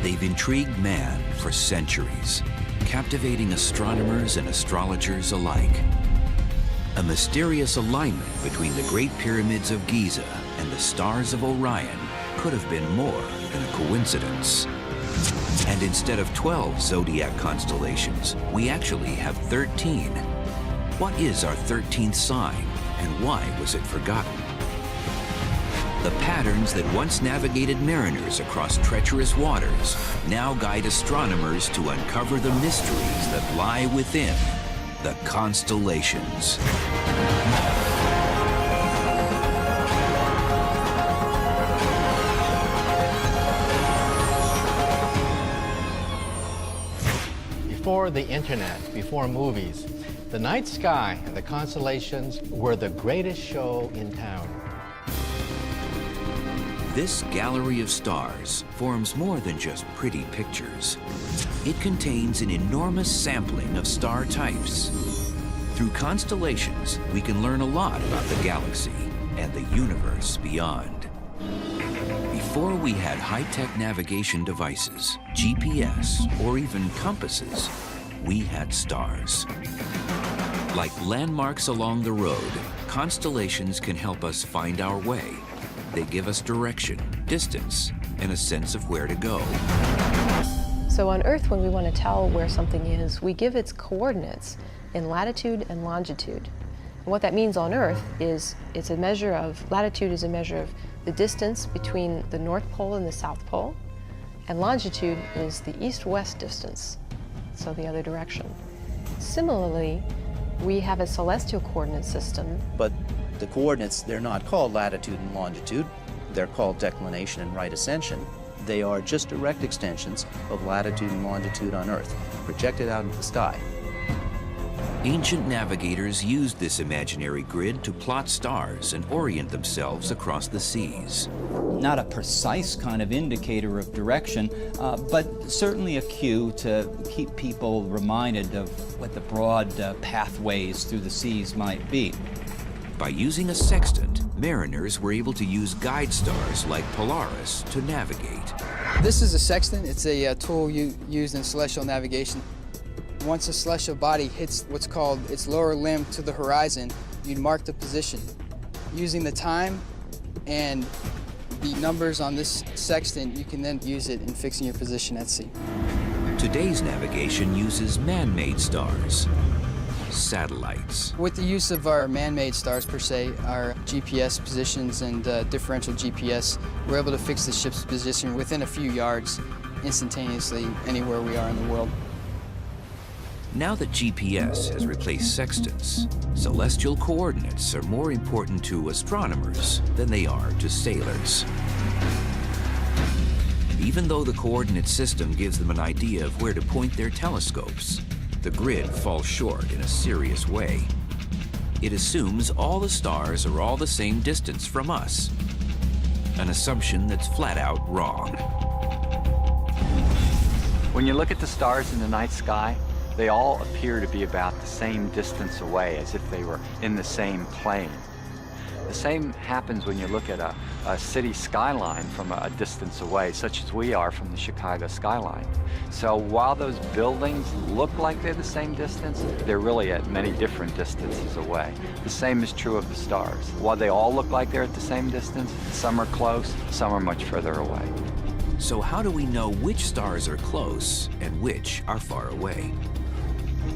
They've intrigued man for centuries, captivating astronomers and astrologers alike. A mysterious alignment between the Great Pyramids of Giza and the stars of Orion could have been more than a coincidence. And instead of 12 zodiac constellations, we actually have 13. What is our 13th sign, and why was it forgotten? The patterns that once navigated mariners across treacherous waters now guide astronomers to uncover the mysteries that lie within the constellations. Before the internet, before movies, the night sky and the constellations were the greatest show in town. This gallery of stars forms more than just pretty pictures. It contains an enormous sampling of star types. Through constellations, we can learn a lot about the galaxy and the universe beyond. Before we had high-tech navigation devices, GPS, or even compasses, we had stars. Like landmarks along the road, constellations can help us find our way. They give us direction, distance, and a sense of where to go. So on Earth, when we want to tell where something is, we give its coordinates in latitude and longitude. And what that means on Earth is it's a measure of, latitude is a measure of the distance between the North Pole and the South Pole, and longitude is the east-west distance, so the other direction. Similarly, we have a celestial coordinate system. But the coordinates, they're not called latitude and longitude. They're called declination and right ascension. They are just direct extensions of latitude and longitude on Earth, projected out into the sky. Ancient navigators used this imaginary grid to plot stars and orient themselves across the seas. Not a precise kind of indicator of direction, but certainly a cue to keep people reminded of what the broad pathways through the seas might be. By using a sextant, mariners were able to use guide stars like Polaris to navigate. This is a sextant. It's a tool used in celestial navigation. Once a celestial body hits what's called its lower limb to the horizon, you'd mark the position. Using the time and the numbers on this sextant, you can then use it in fixing your position at sea. Today's navigation uses man-made stars, satellites. With the use of our man-made stars, per se, our GPS positions and differential GPS, we're able to fix the ship's position within a few yards, instantaneously, anywhere we are in the world. Now that GPS has replaced sextants, celestial coordinates are more important to astronomers than they are to sailors. Even though the coordinate system gives them an idea of where to point their telescopes, the grid falls short in a serious way. It assumes all the stars are all the same distance from us, an assumption that's flat out wrong. When you look at the stars in the night sky, they all appear to be about the same distance away, as if they were in the same plane. The same happens when you look at a city skyline from a distance away, such as we are from the Chicago skyline. So while those buildings look like they're the same distance, they're really at many different distances away. The same is true of the stars. While they all look like they're at the same distance, some are close, some are much further away. So how do we know which stars are close and which are far away?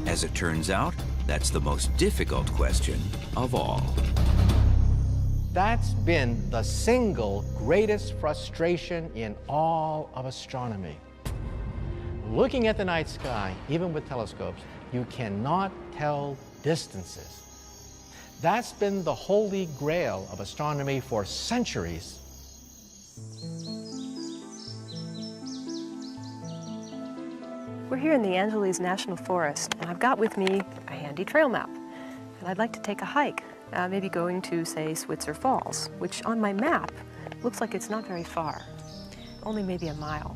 As it turns out, that's the most difficult question of all. That's been the single greatest frustration in all of astronomy. Looking at the night sky, even with telescopes, you cannot tell distances. That's been the holy grail of astronomy for centuries. We're here in the Angeles National Forest, and I've got with me a handy trail map. And I'd like to take a hike, maybe going to, say, Switzer Falls, which on my map looks like it's not very far, only maybe a mile.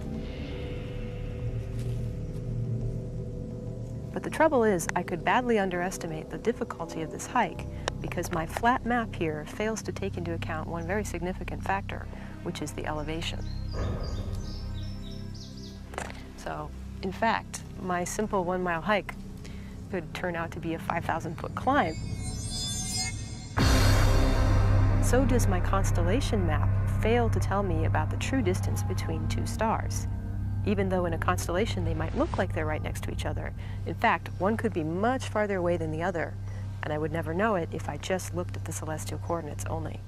But the trouble is, I could badly underestimate the difficulty of this hike because my flat map here fails to take into account one very significant factor, which is the elevation. So, in fact, my simple 1-mile hike could turn out to be a 5,000-foot climb. So does my constellation map fail to tell me about the true distance between two stars. Even though in a constellation they might look like they're right next to each other. In fact, one could be much farther away than the other, and I would never know it if I just looked at the celestial coordinates only.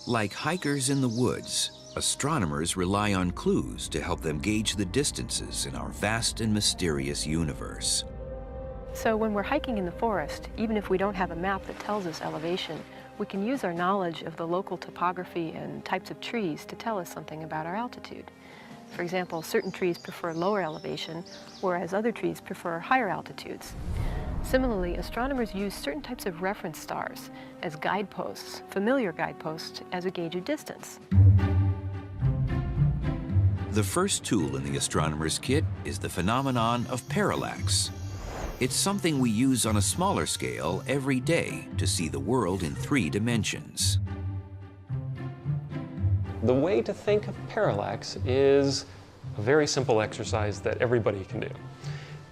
Like hikers in the woods, astronomers rely on clues to help them gauge the distances in our vast and mysterious universe. So when we're hiking in the forest, even if we don't have a map that tells us elevation, we can use our knowledge of the local topography and types of trees to tell us something about our altitude. For example, certain trees prefer lower elevation, whereas other trees prefer higher altitudes. Similarly, astronomers use certain types of reference stars as guideposts, familiar guideposts, as a gauge of distance. The first tool in the astronomer's kit is the phenomenon of parallax. It's something we use on a smaller scale every day to see the world in 3 dimensions. The way to think of parallax is a very simple exercise that everybody can do.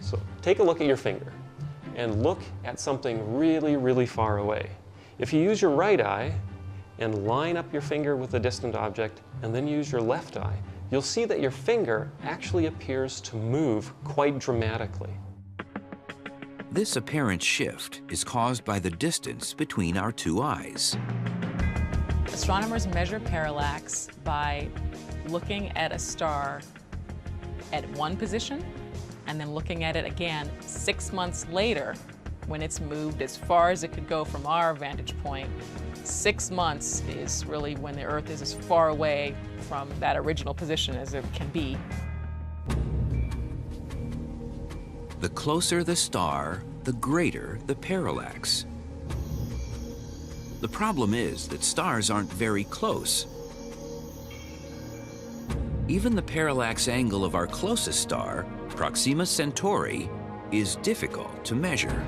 So take a look at your finger and look at something really, really far away. If you use your right eye and line up your finger with a distant object and then use your left eye, you'll see that your finger actually appears to move quite dramatically. This apparent shift is caused by the distance between our 2 eyes. Astronomers measure parallax by looking at a star at one position and then looking at it again 6 months later when it's moved as far as it could go from our vantage point. 6 months is really when the Earth is as far away from that original position as it can be. The closer the star, the greater the parallax. The problem is that stars aren't very close. Even the parallax angle of our closest star, Proxima Centauri, is difficult to measure.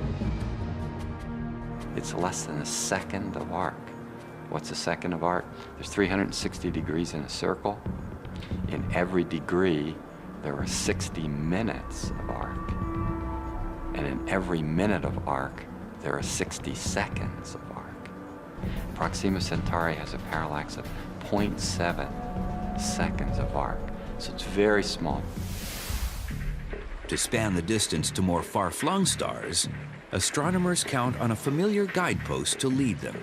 It's less than a second of arc. What's a second of arc? There's 360 degrees in a circle. In every degree, there are 60 minutes of arc. And in every minute of arc, there are 60 seconds of arc. Proxima Centauri has a parallax of 0.7 seconds of arc, so it's very small. To span the distance to more far-flung stars, astronomers count on a familiar guidepost to lead them.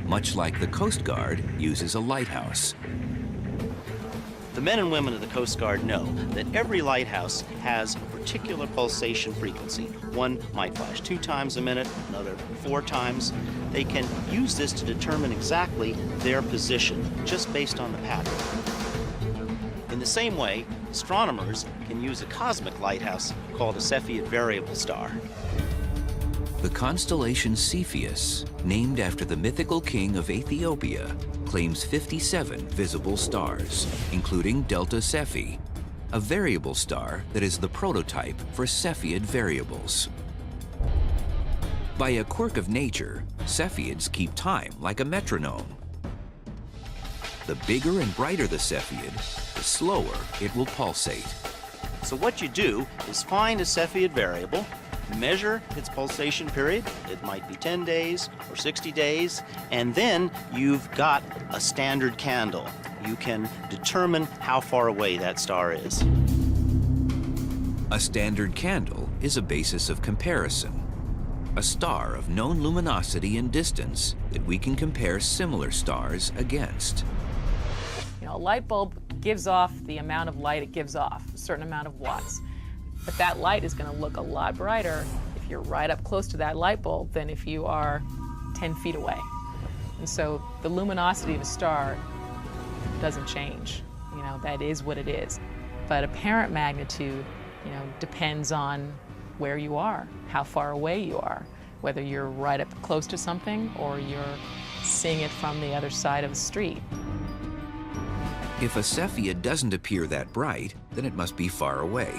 Much like the Coast Guard uses a lighthouse. The men and women of the Coast Guard know that every lighthouse has a particular pulsation frequency. One might flash 2 times a minute, another 4 times. They can use this to determine exactly their position, just based on the pattern. In the same way, astronomers can use a cosmic lighthouse called a Cepheid variable star. The constellation Cepheus, named after the mythical king of Ethiopia, claims 57 visible stars, including Delta Cephi, a variable star that is the prototype for Cepheid variables. By a quirk of nature, Cepheids keep time like a metronome. The bigger and brighter the Cepheid, the slower it will pulsate. So what you do is find a Cepheid variable, measure its pulsation period, it might be 10 days or 60 days, and then you've got a standard candle. You can determine how far away that star is. A standard candle is a basis of comparison, a star of known luminosity and distance that we can compare similar stars against. You know, a light bulb gives off the amount of light it gives off, a certain amount of watts. But that light is going to look a lot brighter if you're right up close to that light bulb than if you are 10 feet away. And so the luminosity of a star doesn't change. You know, that is what it is. But apparent magnitude, you know, depends on where you are, how far away you are, whether you're right up close to something or you're seeing it from the other side of the street. If a Cepheid doesn't appear that bright, then it must be far away.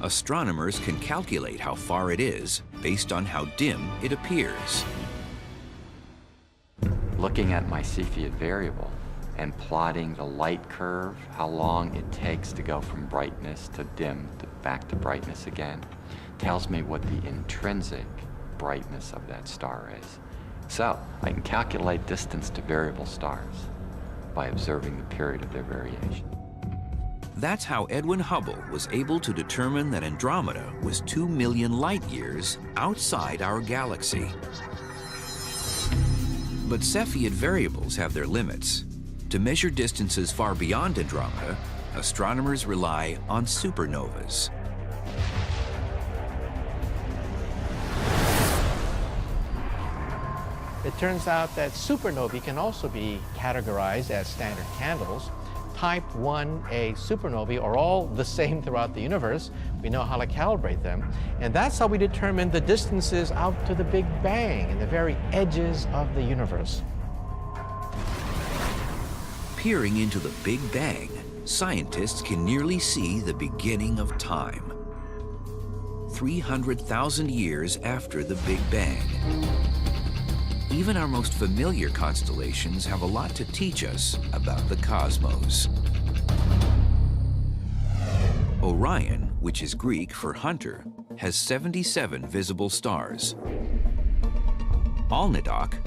Astronomers can calculate how far it is based on how dim it appears. Looking at my Cepheid variable, and plotting the light curve, how long it takes to go from brightness to dim to back to brightness again, tells me what the intrinsic brightness of that star is. So I can calculate distance to variable stars by observing the period of their variation. That's how Edwin Hubble was able to determine that Andromeda was 2 million light years outside our galaxy. But Cepheid variables have their limits. To measure distances far beyond Andromeda, astronomers rely on supernovas. It turns out that supernovae can also be categorized as standard candles. Type 1a supernovae are all the same throughout the universe. We know how to calibrate them. And that's how we determine the distances out to the Big Bang and the very edges of the universe. Peering into the Big Bang, scientists can nearly see the beginning of time. 300,000 years after the Big Bang. Even our most familiar constellations have a lot to teach us about the cosmos. Orion, which is Greek for hunter, has 77 visible stars. Alnidak,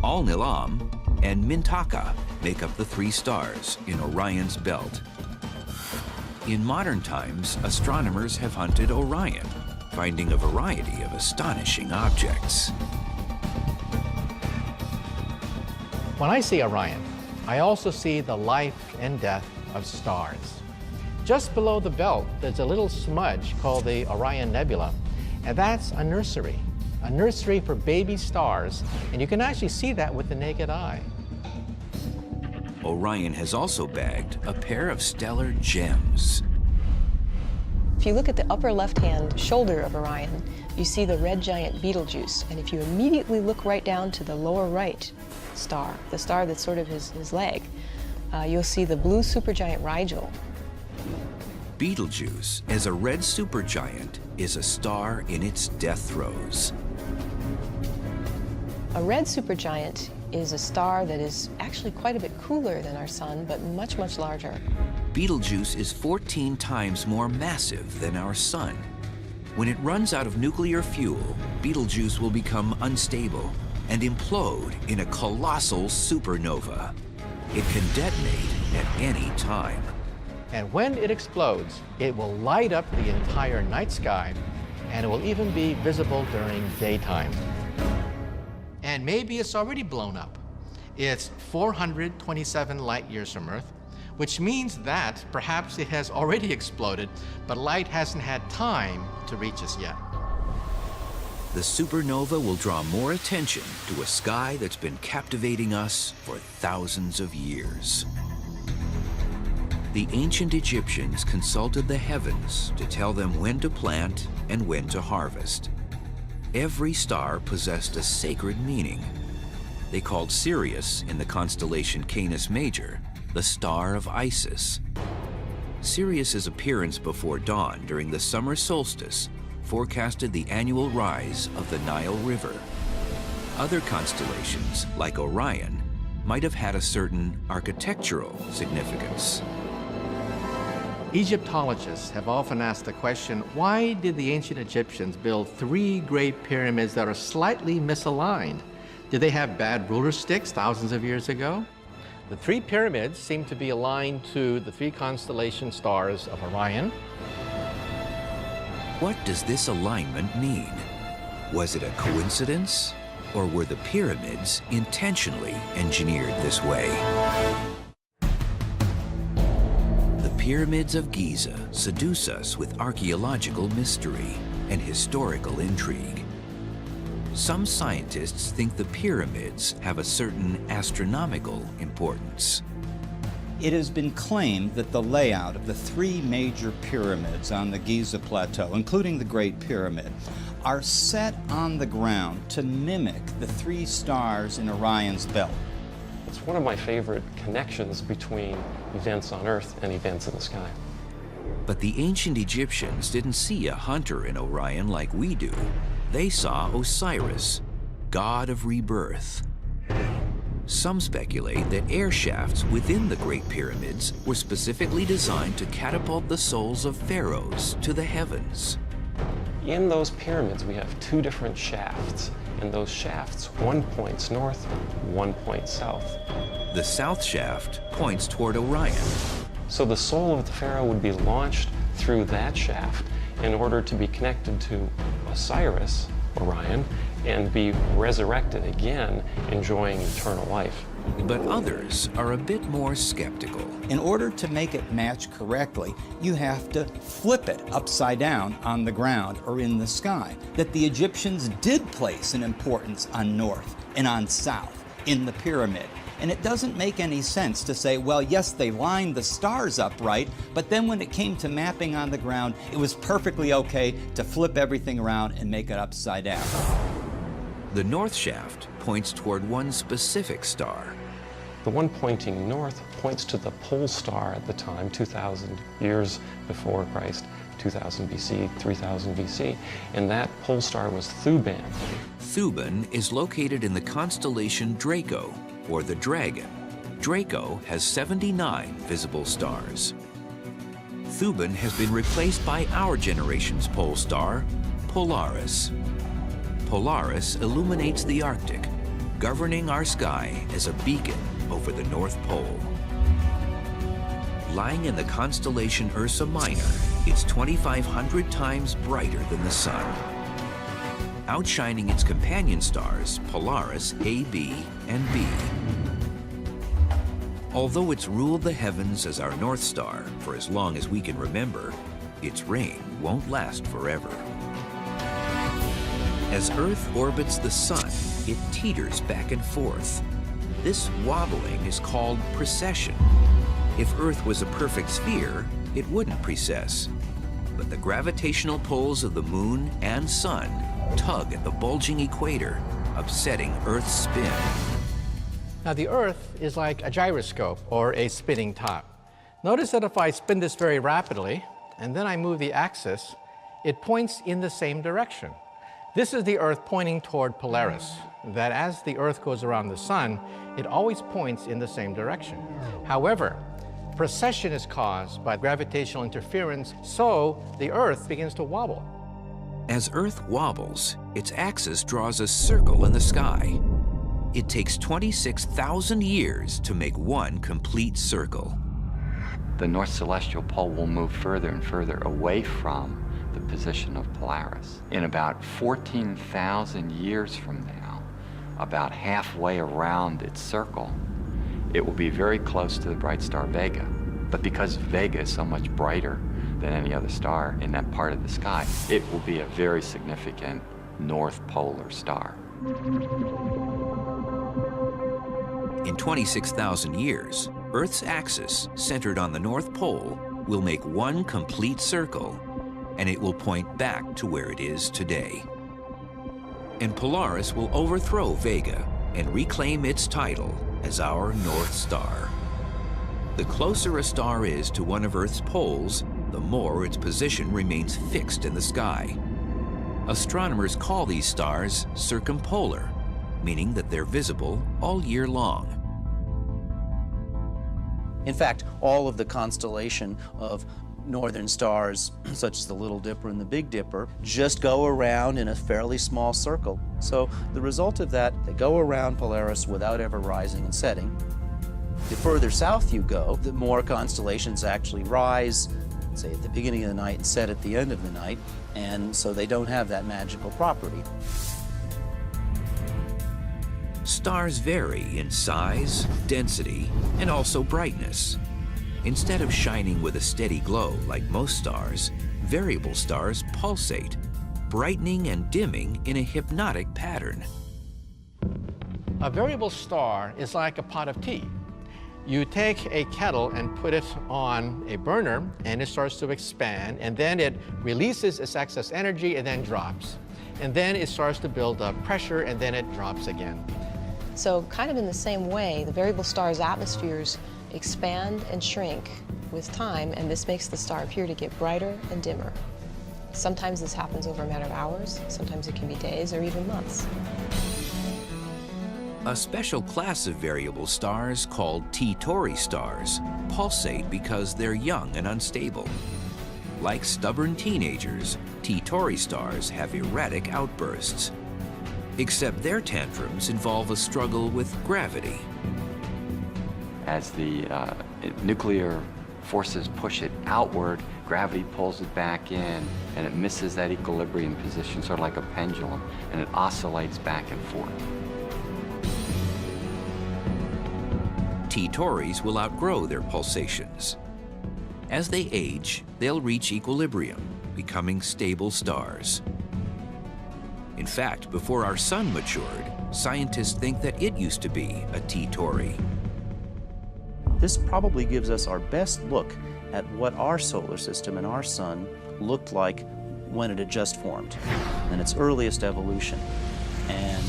Alnilam, and Mintaka make up the 3 stars in Orion's belt. In modern times, astronomers have hunted Orion, finding a variety of astonishing objects. When I see Orion, I also see the life and death of stars. Just below the belt, there's a little smudge called the Orion Nebula, and that's a nursery for baby stars, and you can actually see that with the naked eye. Orion has also bagged a pair of stellar gems. If you look at the upper left-hand shoulder of Orion, you see the red giant Betelgeuse, and if you immediately look right down to the lower right star, the star that's sort of his leg, you'll see the blue supergiant Rigel. Betelgeuse, as a red supergiant, is a star in its death throes. A red supergiant is a star that is actually quite a bit cooler than our sun, but much, much larger. Betelgeuse is 14 times more massive than our sun. When it runs out of nuclear fuel, Betelgeuse will become unstable and implode in a colossal supernova. It can detonate at any time. And when it explodes, it will light up the entire night sky, and it will even be visible during daytime. And maybe it's already blown up. It's 427 light years from Earth, which means that perhaps it has already exploded, but light hasn't had time to reach us yet. The supernova will draw more attention to a sky that's been captivating us for thousands of years. The ancient Egyptians consulted the heavens to tell them when to plant and when to harvest. Every star possessed a sacred meaning. They called Sirius in the constellation Canis Major the star of Isis. Sirius's appearance before dawn during the summer solstice forecasted the annual rise of the Nile River. Other constellations, like Orion, might have had a certain architectural significance. Egyptologists have often asked the question, why did the ancient Egyptians build 3 great pyramids that are slightly misaligned? Did they have bad ruler sticks thousands of years ago? The 3 pyramids seem to be aligned to the 3 constellation stars of Orion. What does this alignment mean? Was it a coincidence, or were the pyramids intentionally engineered this way? The pyramids of Giza seduce us with archaeological mystery and historical intrigue. Some scientists think the pyramids have a certain astronomical importance. It has been claimed that the layout of the 3 major pyramids on the Giza Plateau, including the Great Pyramid, are set on the ground to mimic the 3 stars in Orion's belt. It's one of my favorite connections between events on Earth and events in the sky. But the ancient Egyptians didn't see a hunter in Orion like we do. They saw Osiris, god of rebirth. Some speculate that air shafts within the Great Pyramids were specifically designed to catapult the souls of pharaohs to the heavens. In those pyramids, we have two different shafts, and those shafts, one points north, one points south. The south shaft points toward Orion. So the soul of the pharaoh would be launched through that shaft in order to be connected to Osiris, Orion, and be resurrected again, enjoying eternal life. But others are a bit more skeptical. In order to make it match correctly, you have to flip it upside down on the ground or in the sky. That the Egyptians did place an importance on north and on south in the pyramid. And it doesn't make any sense to say, well, yes, they lined the stars up right, but then when it came to mapping on the ground, it was perfectly okay to flip everything around and make it upside down. The north shaft points toward one specific star. The one pointing north points to the pole star at the time, 2,000 years before Christ, 2000 BC, 3000 BC, and that pole star was Thuban. Thuban is located in the constellation Draco, or the Dragon. Draco has 79 visible stars. Thuban has been replaced by our generation's pole star, Polaris. Polaris illuminates the Arctic, governing our sky as a beacon over the North Pole. Lying in the constellation Ursa Minor, it's 2,500 times brighter than the Sun. Outshining its companion stars, Polaris A, B, and B. Although it's ruled the heavens as our North Star for as long as we can remember, its reign won't last forever. As Earth orbits the Sun, it teeters back and forth. This wobbling is called precession. If Earth was a perfect sphere, it wouldn't precess. But the gravitational poles of the Moon and Sun tug at the bulging equator, upsetting Earth's spin. Now the Earth is like a gyroscope or a spinning top. Notice that if I spin this very rapidly and then I move the axis, it points in the same direction. This is the Earth pointing toward Polaris, that as the Earth goes around the Sun, it always points in the same direction. However, precession is caused by gravitational interference, so the Earth begins to wobble. As Earth wobbles, its axis draws a circle in the sky. It takes 26,000 years to make one complete circle. The North Celestial Pole will move further and further away from the position of Polaris. In about 14,000 years from now, about halfway around its circle, it will be very close to the bright star Vega. But because Vega is so much brighter than any other star in that part of the sky, it will be a very significant north polar star. In 26,000 years, Earth's axis, centered on the North Pole, will make one complete circle, and it will point back to where it is today. And Polaris will overthrow Vega and reclaim its title as our North Star. The closer a star is to one of Earth's poles, the more its position remains fixed in the sky. Astronomers call these stars circumpolar, meaning that they're visible all year long. In fact, all of the constellation of northern stars, such as the Little Dipper and the Big Dipper, just go around in a fairly small circle. So the result of that, they go around Polaris without ever rising and setting. The further south you go, the more constellations actually rise, say at the beginning of the night and set at the end of the night, and so they don't have that magical property. Stars vary in size, density, and also brightness. Instead of shining with a steady glow like most stars, variable stars pulsate, brightening and dimming in a hypnotic pattern. A variable star is like a pot of tea. You take a kettle and put it on a burner, and it starts to expand, and then it releases its excess energy and then drops. And then it starts to build up pressure, and then it drops again. So kind of in the same way, the variable star's atmospheres expand and shrink with time, and this makes the star appear to get brighter and dimmer. Sometimes this happens over a matter of hours, sometimes it can be days or even months. A special class of variable stars called T-Tauri stars pulsate because they're young and unstable. Like stubborn teenagers, T-Tauri stars have erratic outbursts. Except their tantrums involve a struggle with gravity. As the nuclear forces push it outward, gravity pulls it back in, and it misses that equilibrium position, sort of like a pendulum, and it oscillates back and forth. T-Tauris will outgrow their pulsations. As they age, they'll reach equilibrium, becoming stable stars. In fact, before our sun matured, scientists think that it used to be a T-Tauri. This probably gives us our best look at what our solar system and our sun looked like when it had just formed, in its earliest evolution. And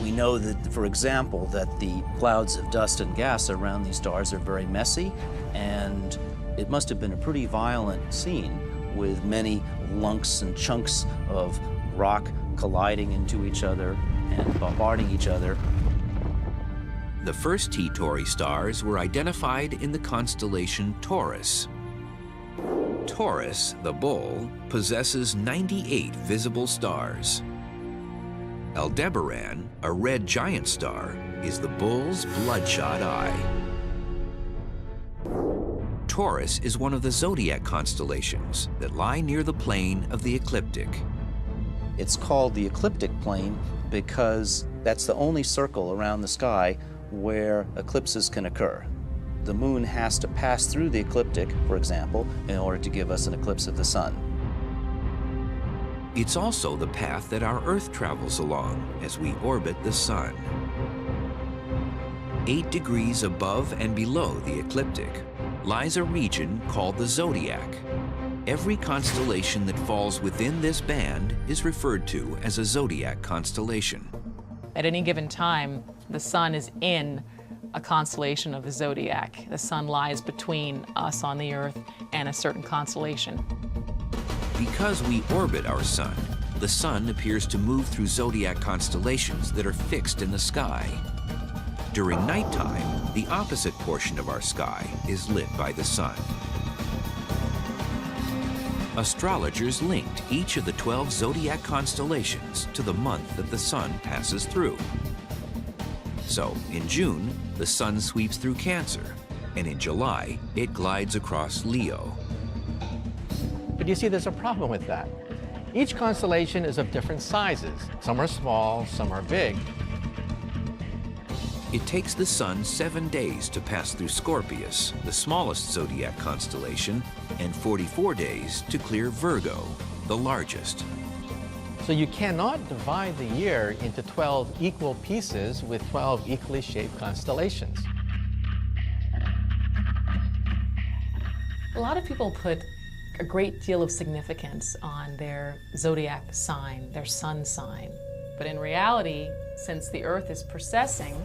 we know that, for example, that the clouds of dust and gas around these stars are very messy, and it must have been a pretty violent scene with many lunks and chunks of rock colliding into each other and bombarding each other. The first T-Tauri stars were identified in the constellation Taurus. Taurus, the bull, possesses 98 visible stars. Aldebaran, a red giant star, is the bull's bloodshot eye. Taurus is one of the zodiac constellations that lie near the plane of the ecliptic. It's called the ecliptic plane because that's the only circle around the sky where eclipses can occur. The moon has to pass through the ecliptic, for example, in order to give us an eclipse of the sun. It's also the path that our Earth travels along as we orbit the sun. 8 degrees above and below the ecliptic lies a region called the zodiac. Every constellation that falls within this band is referred to as a zodiac constellation. At any given time, the sun is in a constellation of the zodiac. The sun lies between us on the Earth and a certain constellation. Because we orbit our sun, the sun appears to move through zodiac constellations that are fixed in the sky. During nighttime, the opposite portion of our sky is lit by the sun. Astrologers linked each of the 12 zodiac constellations to the month that the sun passes through. So, in June, the sun sweeps through Cancer, and in July, it glides across Leo. But you see, there's a problem with that. Each constellation is of different sizes. Some are small, some are big. It takes the sun 7 days to pass through Scorpius, the smallest zodiac constellation, and 44 days to clear Virgo, the largest. So you cannot divide the year into 12 equal pieces with 12 equally shaped constellations. A lot of people put a great deal of significance on their zodiac sign, their sun sign. But in reality, since the Earth is precessing,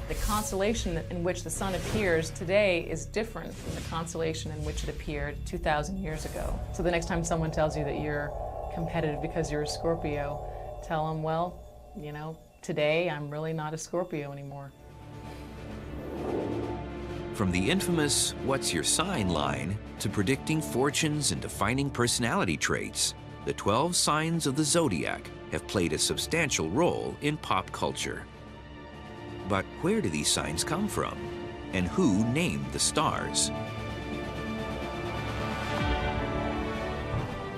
the constellation in which the sun appears today is different from the constellation in which it appeared 2,000 years ago. So the next time someone tells you that you're competitive because you're a Scorpio, tell them, well, you know, today I'm really not a Scorpio anymore. From the infamous "what's your sign" line to predicting fortunes and defining personality traits, the 12 signs of the zodiac have played a substantial role in pop culture. But where do these signs come from? And who named the stars?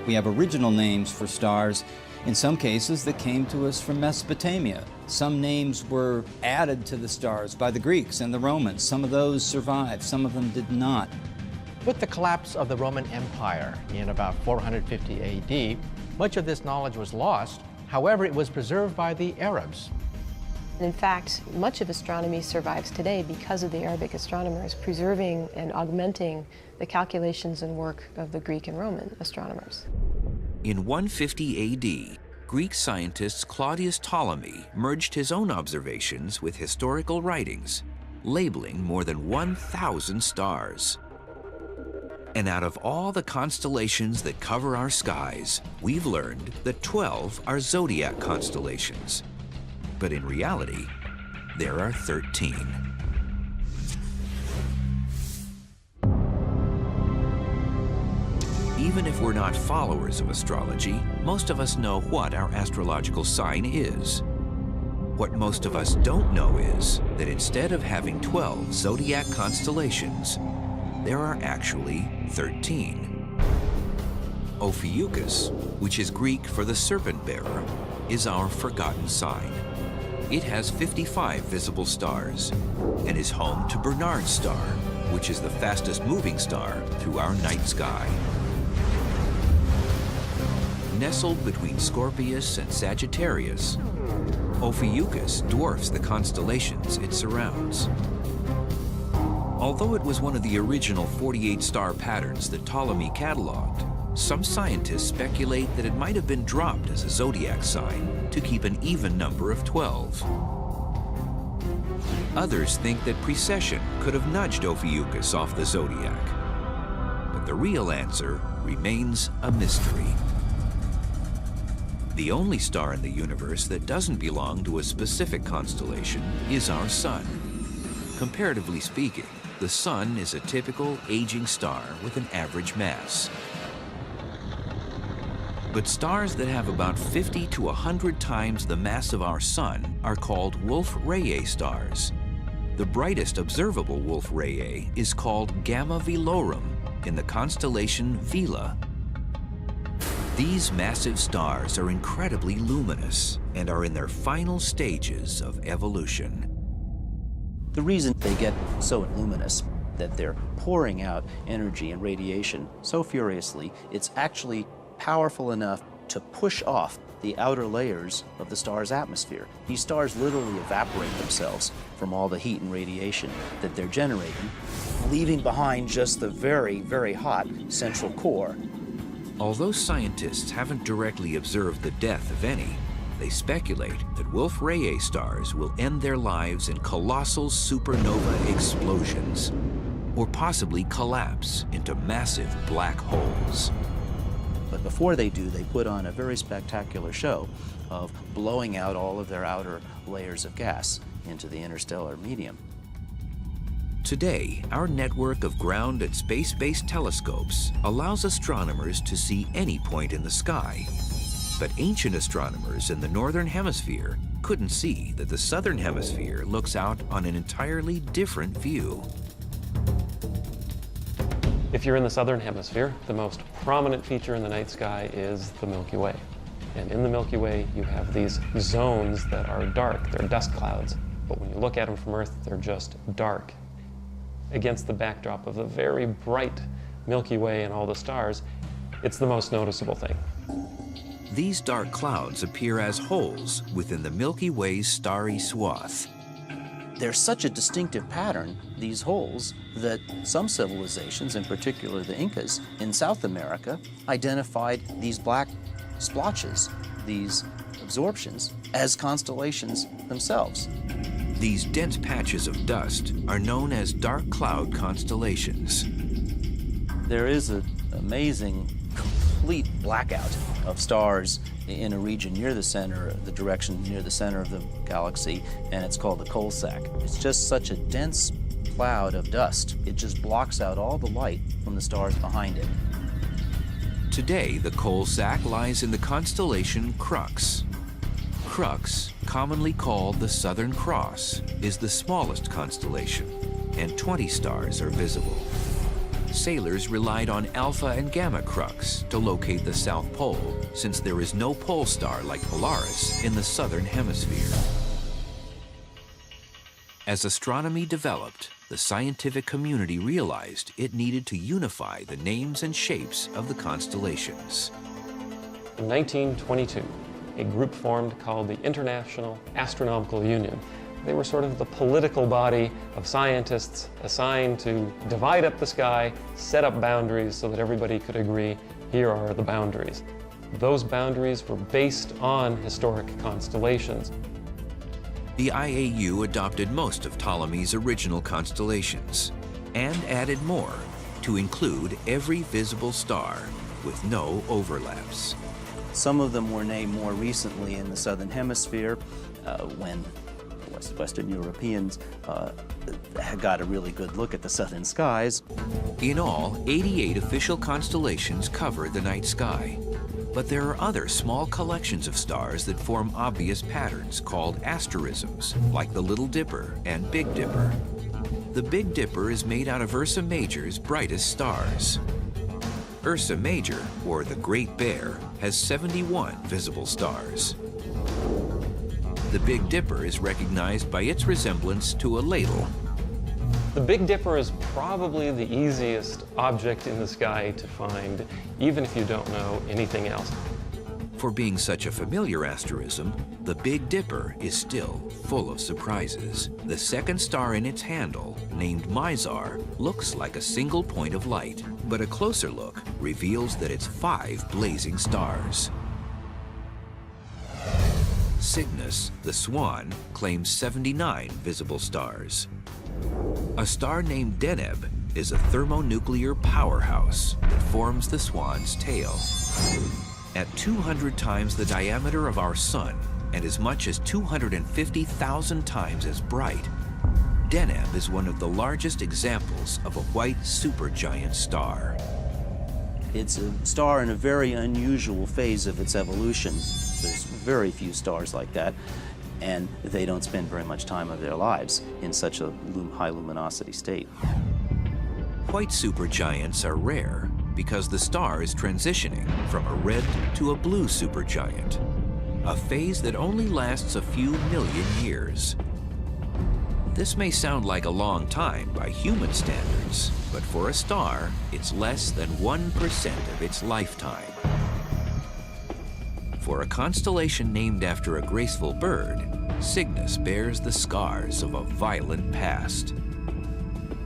We have original names for stars, in some cases that came to us from Mesopotamia. Some names were added to the stars by the Greeks and the Romans. Some of those survived, some of them did not. With the collapse of the Roman Empire in about 450 AD, much of this knowledge was lost. However, it was preserved by the Arabs. In fact, much of astronomy survives today because of the Arabic astronomers preserving and augmenting the calculations and work of the Greek and Roman astronomers. In 150 AD, Greek scientist Claudius Ptolemy merged his own observations with historical writings, labeling more than 1,000 stars. And out of all the constellations that cover our skies, we've learned that 12 are zodiac constellations. But in reality, there are 13. Even if we're not followers of astrology, most of us know what our astrological sign is. What most of us don't know is that instead of having 12 zodiac constellations, there are actually 13. Ophiuchus, which is Greek for the serpent bearer, is our forgotten sign. It has 55 visible stars and is home to Bernard's star, which is the fastest moving star through our night sky. Nestled between Scorpius and Sagittarius, Ophiuchus dwarfs the constellations it surrounds. Although it was one of the original 48-star patterns that Ptolemy cataloged, some scientists speculate that it might have been dropped as a zodiac sign to keep an even number of 12. Others think that precession could have nudged Ophiuchus off the zodiac. But the real answer remains a mystery. The only star in the universe that doesn't belong to a specific constellation is our Sun. Comparatively speaking, the Sun is a typical aging star with an average mass. But stars that have about 50 to 100 times the mass of our Sun are called Wolf-Rayet stars. The brightest observable Wolf-Rayet is called Gamma Velorum in the constellation Vela. These massive stars are incredibly luminous and are in their final stages of evolution. The reason they get so luminous, that they're pouring out energy and radiation so furiously, it's actually powerful enough to push off the outer layers of the star's atmosphere. These stars literally evaporate themselves from all the heat and radiation that they're generating, leaving behind just the very, very hot central core. Although scientists haven't directly observed the death of any, they speculate that Wolf-Rayet stars will end their lives in colossal supernova explosions, or possibly collapse into massive black holes. But before they do, they put on a very spectacular show of blowing out all of their outer layers of gas into the interstellar medium. Today, our network of ground and space-based telescopes allows astronomers to see any point in the sky. But ancient astronomers in the northern hemisphere couldn't see that the southern hemisphere looks out on an entirely different view. If you're in the southern hemisphere, the most prominent feature in the night sky is the Milky Way. And in the Milky Way, you have these zones that are dark. They're dust clouds. But when you look at them from Earth, they're just dark. Against the backdrop of the very bright Milky Way and all the stars, it's the most noticeable thing. These dark clouds appear as holes within the Milky Way's starry swath. There's such a distinctive pattern, these holes, that some civilizations, in particular the Incas in South America, identified these black splotches, these absorptions, as constellations themselves. These dense patches of dust are known as dark cloud constellations. There is an amazing, complete blackout of stars in a region near the center, the direction near the center of the galaxy, and it's called the coal sack. It's just such a dense cloud of dust. It just blocks out all the light from the stars behind it. Today, the coal sack lies in the constellation Crux. Crux, commonly called the Southern Cross, is the smallest constellation, and 20 stars are visible. Sailors relied on Alpha and Gamma Crux to locate the South Pole, since there is no pole star like Polaris in the Southern Hemisphere. As astronomy developed, the scientific community realized it needed to unify the names and shapes of the constellations. In 1922, a group formed called the International Astronomical Union. They were sort of the political body of scientists assigned to divide up the sky, set up boundaries so that everybody could agree, here are the boundaries. Those boundaries were based on historic constellations. The IAU adopted most of Ptolemy's original constellations and added more to include every visible star with no overlaps. Some of them were named more recently in the Southern Hemisphere when most Western Europeans got a really good look at the southern skies. In all, 88 official constellations cover the night sky. But there are other small collections of stars that form obvious patterns called asterisms, like the Little Dipper and Big Dipper. The Big Dipper is made out of Ursa Major's brightest stars. Ursa Major, or the Great Bear, has 71 visible stars. The Big Dipper is recognized by its resemblance to a ladle. The Big Dipper is probably the easiest object in the sky to find, even if you don't know anything else. For being such a familiar asterism, the Big Dipper is still full of surprises. The second star in its handle, named Mizar, looks like a single point of light, but a closer look reveals that it's 5 blazing stars. Cygnus, the swan, claims 79 visible stars. A star named Deneb is a thermonuclear powerhouse that forms the swan's tail. At 200 times the diameter of our sun and as much as 250,000 times as bright, Deneb is one of the largest examples of a white supergiant star. It's a star in a very unusual phase of its evolution. There's very few stars like that, and they don't spend very much time of their lives in such a high luminosity state. White supergiants are rare because the star is transitioning from a red to a blue supergiant, a phase that only lasts a few million years. This may sound like a long time by human standards, but for a star, it's less than 1% of its lifetime. For a constellation named after a graceful bird, Cygnus bears the scars of a violent past.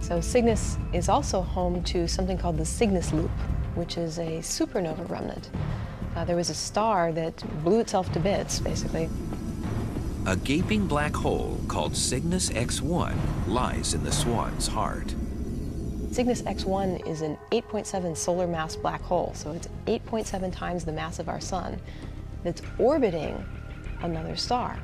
So Cygnus is also home to something called the Cygnus Loop, which is a supernova remnant. There was a star that blew itself to bits, basically. A gaping black hole called Cygnus X1 lies in the swan's heart. Cygnus X1 is an 8.7 solar mass black hole, so it's 8.7 times the mass of our sun, that's orbiting another star.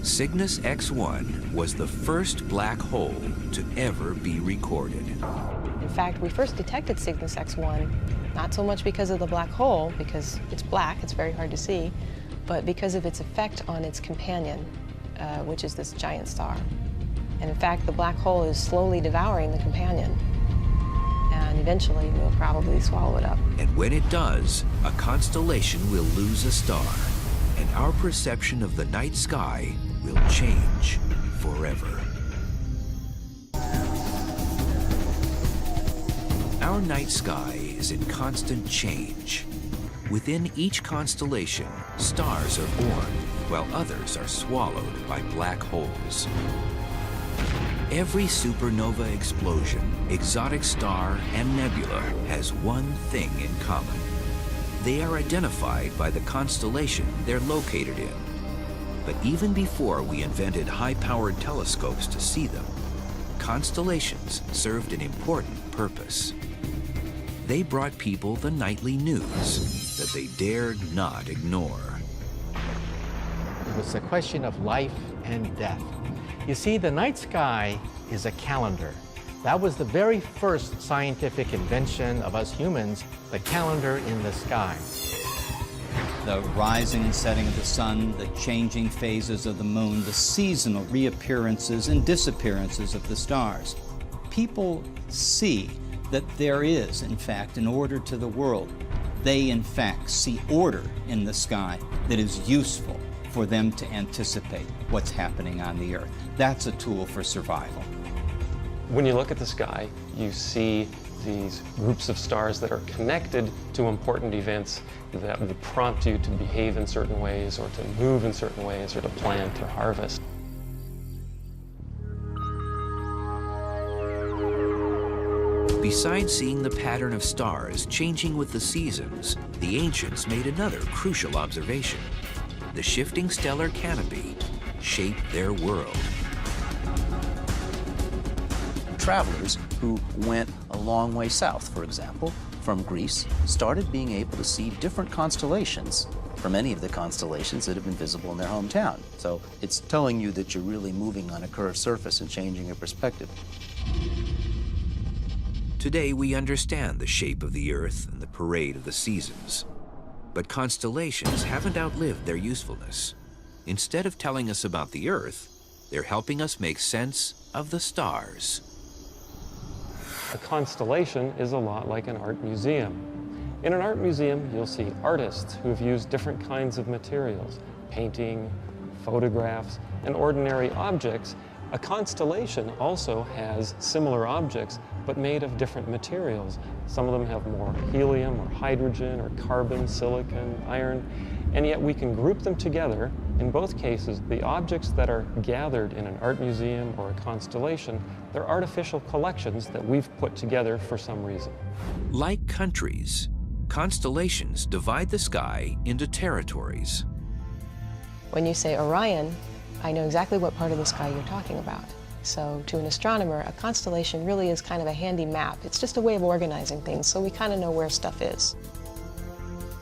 Cygnus X1 was the first black hole to ever be recorded. In fact, we first detected Cygnus X1 not so much because of the black hole, because it's black, it's very hard to see, but because of its effect on its companion, which is this giant star. And in fact, the black hole is slowly devouring the companion, and eventually will probably swallow it up. And when it does, a constellation will lose a star, and our perception of the night sky will change forever. Our night sky is in constant change. Within each constellation, stars are born, while others are swallowed by black holes. Every supernova explosion, exotic star, and nebula has one thing in common. They are identified by the constellation they're located in. But even before we invented high-powered telescopes to see them, constellations served an important purpose. They brought people the nightly news that they dared not ignore. It was a question of life and death. You see, the night sky is a calendar. That was the very first scientific invention of us humans, the calendar in the sky. The rising and setting of the sun, the changing phases of the moon, the seasonal reappearances and disappearances of the stars. People see that there is, in fact, an order to the world. They, in fact, see order in the sky that is useful for them to anticipate what's happening on the Earth. That's a tool for survival. When you look at the sky, you see these groups of stars that are connected to important events that will prompt you to behave in certain ways, or to move in certain ways, or to plant or harvest. Besides seeing the pattern of stars changing with the seasons, the ancients made another crucial observation. The shifting stellar canopy shaped their world. Travelers who went a long way south, for example, from Greece, started being able to see different constellations for many of the constellations that have been visible in their hometown. So it's telling you that you're really moving on a curved surface and changing your perspective. Today we understand the shape of the Earth and the parade of the seasons. But constellations haven't outlived their usefulness. Instead of telling us about the Earth, they're helping us make sense of the stars. A constellation is a lot like an art museum. In an art museum, you'll see artists who have used different kinds of materials, painting, photographs, and ordinary objects. A constellation also has similar objects, but made of different materials. Some of them have more helium or hydrogen or carbon, silicon, iron, and yet we can group them together. In both cases, the objects that are gathered in an art museum or a constellation, they're artificial collections that we've put together for some reason. Like countries, constellations divide the sky into territories. When you say Orion, I know exactly what part of the sky you're talking about. So to an astronomer, a constellation really is kind of a handy map. It's just a way of organizing things, so we kind of know where stuff is.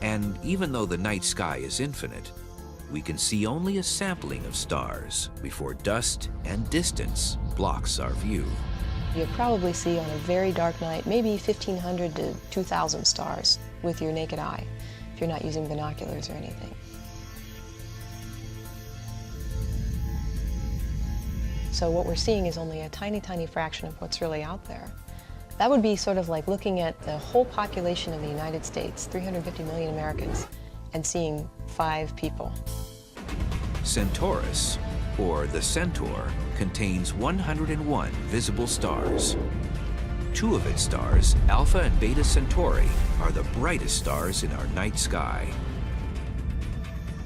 And even though the night sky is infinite, we can see only a sampling of stars before dust and distance blocks our view. You'll probably see on a very dark night maybe 1,500 to 2,000 stars with your naked eye, if you're not using binoculars or anything. So what we're seeing is only a tiny, tiny fraction of what's really out there. That would be sort of like looking at the whole population of the United States, 350 million Americans, and seeing 5 people. Centaurus, or the Centaur, contains 101 visible stars. 2 of its stars, Alpha and Beta Centauri, are the brightest stars in our night sky.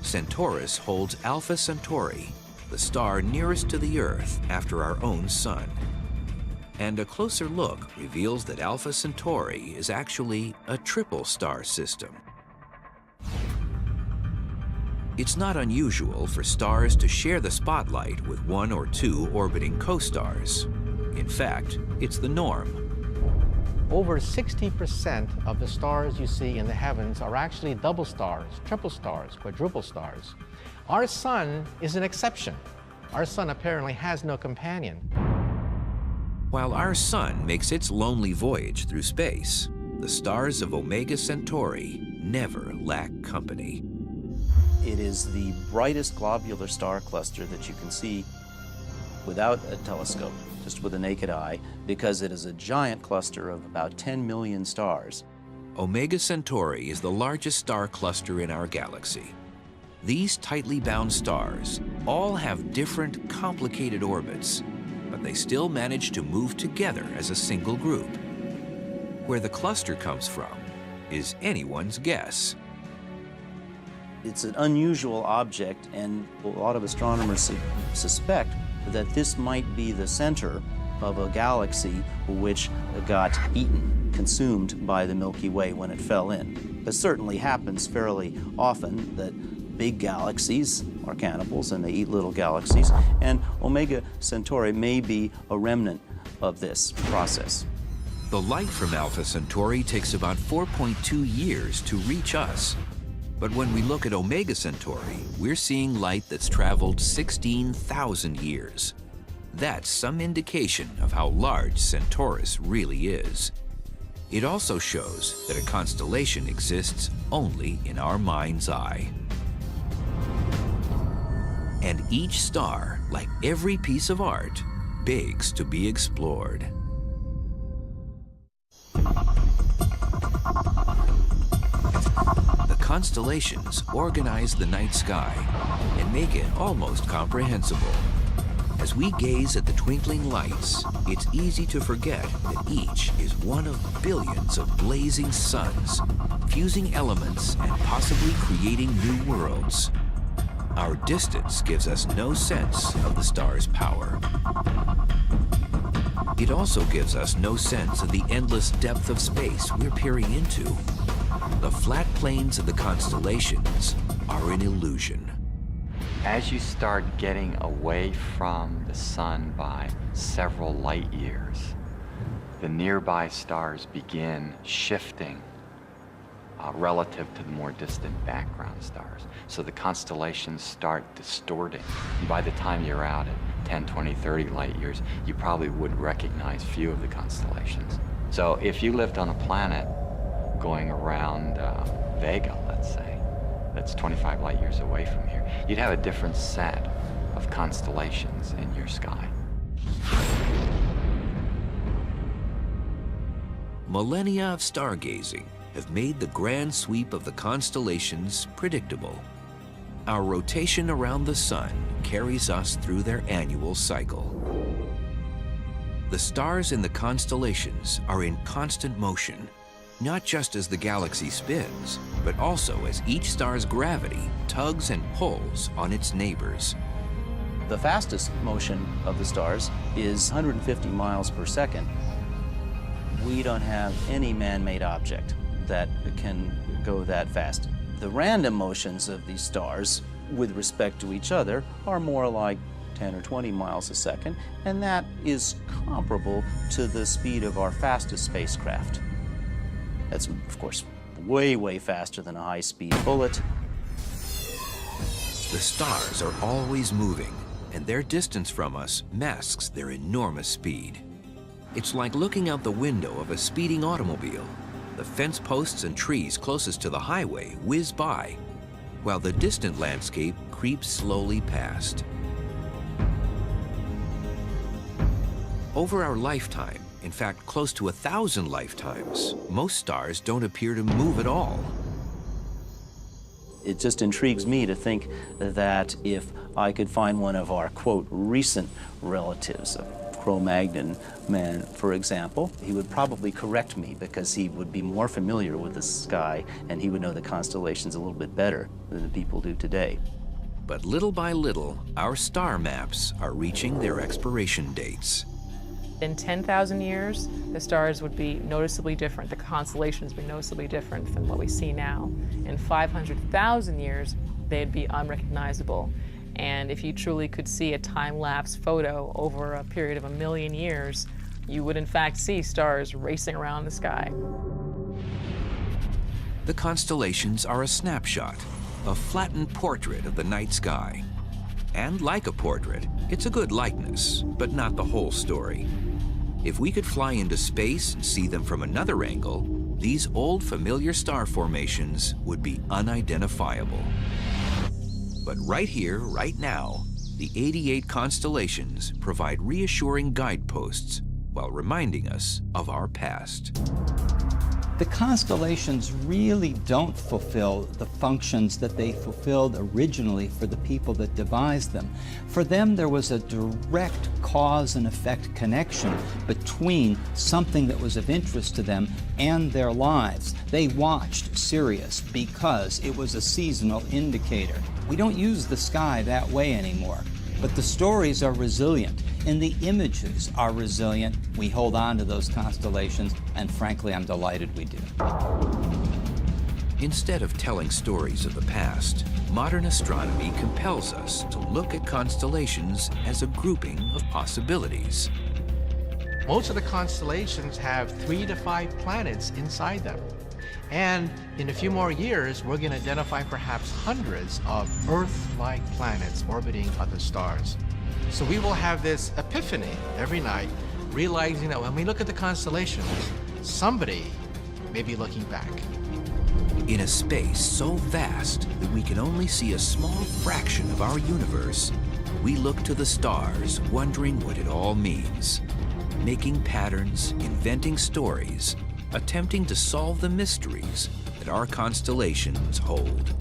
Centaurus holds Alpha Centauri, the star nearest to the Earth after our own sun. And a closer look reveals that Alpha Centauri is actually a triple star system. It's not unusual for stars to share the spotlight with 1 or 2 orbiting co-stars. In fact, it's the norm. Over 60% of the stars you see in the heavens are actually double stars, triple stars, quadruple stars. Our sun is an exception. Our sun apparently has no companion. While our sun makes its lonely voyage through space, the stars of Omega Centauri never lack company. It is the brightest globular star cluster that you can see without a telescope, just with a naked eye, because it is a giant cluster of about 10 million stars. Omega Centauri is the largest star cluster in our galaxy. These tightly bound stars all have different, complicated orbits, but they still manage to move together as a single group. Where the cluster comes from is anyone's guess. It's an unusual object, and a lot of astronomers suspect that this might be the center of a galaxy which got eaten, consumed by the Milky Way when it fell in. It certainly happens fairly often that big galaxies are cannibals and they eat little galaxies, and Omega Centauri may be a remnant of this process. The light from Alpha Centauri takes about 4.2 years to reach us. But when we look at Omega Centauri, we're seeing light that's traveled 16,000 years. That's some indication of how large Centaurus really is. It also shows that a constellation exists only in our mind's eye. And each star, like every piece of art, begs to be explored. The constellations organize the night sky and make it almost comprehensible. As we gaze at the twinkling lights, it's easy to forget that each is one of billions of blazing suns, fusing elements and possibly creating new worlds. Our distance gives us no sense of the star's power. It also gives us no sense of the endless depth of space we're peering into. The flat plains of the constellations are an illusion. As you start getting away from the sun by several light years, the nearby stars begin shifting relative to the more distant background stars. So the constellations start distorting. And by the time you're out at 10, 20, 30 light years, you probably would recognize few of the constellations. So if you lived on a planet going around Vega, let's say, that's 25 light years away from here, you'd have a different set of constellations in your sky. Millennia of stargazing have made the grand sweep of the constellations predictable. Our rotation around the sun carries us through their annual cycle. The stars in the constellations are in constant motion, not just as the galaxy spins, but also as each star's gravity tugs and pulls on its neighbors. The fastest motion of the stars is 150 miles per second. We don't have any man-made object that can go that fast. The random motions of these stars with respect to each other are more like 10 or 20 miles a second, and that is comparable to the speed of our fastest spacecraft. That's, of course, way, way faster than a high-speed bullet. The stars are always moving, and their distance from us masks their enormous speed. It's like looking out the window of a speeding automobile. The fence posts and trees closest to the highway whiz by, while the distant landscape creeps slowly past. Over our lifetime, in fact, close to 1,000 lifetimes, most stars don't appear to move at all. It just intrigues me to think that if I could find one of our, quote, recent relatives, a Cro-Magnon man, for example, he would probably correct me because he would be more familiar with the sky and he would know the constellations a little bit better than the people do today. But little by little, our star maps are reaching their expiration dates. In 10,000 years, the stars would be noticeably different. The constellations would be noticeably different than what we see now. In 500,000 years, they'd be unrecognizable. And if you truly could see a time-lapse photo over a period of 1 million years, you would in fact see stars racing around the sky. The constellations are a snapshot, a flattened portrait of the night sky. And like a portrait, it's a good likeness, but not the whole story. If we could fly into space and see them from another angle, these old familiar star formations would be unidentifiable. But right here, right now, the 88 constellations provide reassuring guideposts while reminding us of our past. The constellations really don't fulfill the functions that they fulfilled originally for the people that devised them. For them, there was a direct cause and effect connection between something that was of interest to them and their lives. They watched Sirius because it was a seasonal indicator. We don't use the sky that way anymore, but the stories are resilient and the images are resilient. We hold on to those constellations, and frankly, I'm delighted we do. Instead of telling stories of the past, modern astronomy compels us to look at constellations as a grouping of possibilities. Most of the constellations have 3 to 5 planets inside them. And in a few more years, we're going to identify perhaps hundreds of Earth-like planets orbiting other stars. So we will have this epiphany every night, realizing that when we look at the constellations, somebody may be looking back. In a space so vast that we can only see a small fraction of our universe, we look to the stars, wondering what it all means. Making patterns, inventing stories, attempting to solve the mysteries that our constellations hold.